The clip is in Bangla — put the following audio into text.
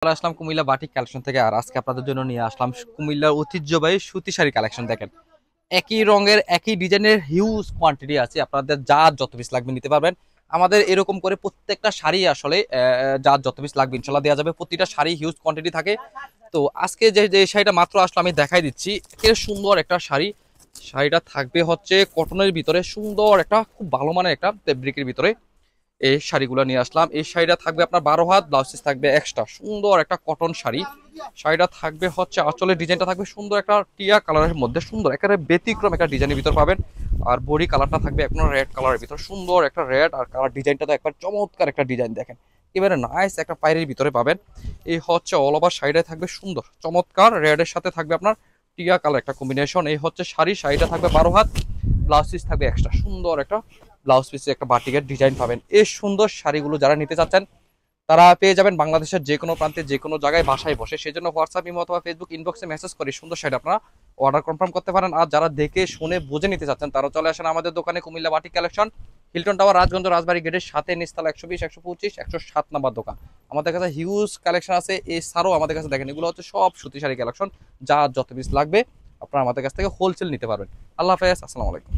চলে আসলাম কুমিল্লা বাটিক কালেকশন থেকে। আর আজকে আপনাদের জন্য নিয়ে আসলাম কুমিল্লার ঐতিহ্যবাহী সুতি শাড়ি কালেকশন। দেখেন, একই রঙের একই ডিজাইনের হিউজ কোয়ান্টিটি আছে, আপনাদের যার যত পিস লাগবে নিতে পারবেন। আমাদের এরকম করে প্রত্যেকটা শাড়ি আসলে যার যত পিস লাগবে ইনশাল্লাহ দেওয়া যাবে। প্রতিটা শাড়ি হিউজ কোয়ান্টিটি থাকে। তো আজকে যে যে শাড়িটা মাত্র আসলো আমি দেখাই দিচ্ছি, এর সুন্দর একটা শাড়ি। শাড়িটা থাকবে হচ্ছে কটনের ভিতরে, সুন্দর একটা খুব ভালো মানের একটা ফেব্রিকের ভিতরে এই শাড়িগুলো নিয়ে আসলাম। এই শাড়িটা থাকবে আপনার 12 হাত, ব্লাউজ পিস থাকবে এক্সট্রা, সুন্দর একটা কটন শাড়ি। শাড়িটা থাকবে হচ্ছে আঁচলের ডিজাইনটা থাকবে সুন্দর একটা টিয়া কালারের মধ্যে, সুন্দর একেবারে ব্যতিক্রম একটা ডিজাইনের ভিতর পাবেন। আর বডি কালারটা থাকবে এখন রেড কালারের ভিতর, সুন্দর একটা রেড আর কালার ডিজাইনটা তো একবার চমৎকার একটা ডিজাইন। দেখেন এবারে নাইস একটা পায়ের ভিতরে পাবেন। এই হচ্ছে অল ওভার শাড়িটা থাকবে সুন্দর চমৎকার রেডের সাথে থাকবে আপনার টিয়া কালার একটা কম্বিনেশন। এই হচ্ছে শাড়িটা থাকবে 12 হাত, ব্লাউজ পিস থাকবে এক্সট্রা, সুন্দর একটা ব্লাউজ পিসে একটা বাটিকের ডিজাইন পাবেন। এই সুন্দর শাড়িগুলো যারা নিতে চাচ্ছেন তারা পেয়ে যাবেন বাংলাদেশের যে কোনো প্রান্তে যে কোনো জায়গায় বাসায় বসে। সেই জন্য হোয়াটসঅ্যাপ ইমো অথবা ফেসবুক ইনবক্সে মেসেজ করে সুন্দর শাড়ি আপনারা অর্ডার কনফার্ম করতে পারেন। আর যারা দেখে শুনে বুঝে নিতে চাচ্ছেন তারা চলে আসেন আমাদের দোকানে, Comilla batik collection, Hilton tower, Rajganj, Rajbari গেটের সাথে, নিচতলা 120, 125, 107 নাম্বার দোকান। আমাদের কাছে হিউজ কালেকশন আছে। এছাড়াও আমাদের কাছে দেখেন এগুলো হচ্ছে সব সুতি শাড়ি কালেকশন, যা যত পিস লাগবে আপনারা আমাদের কাছ থেকে হোলসেল নিতে পারবেন। আল্লাহ হাফেজ, আসসালামু আলাইকুম।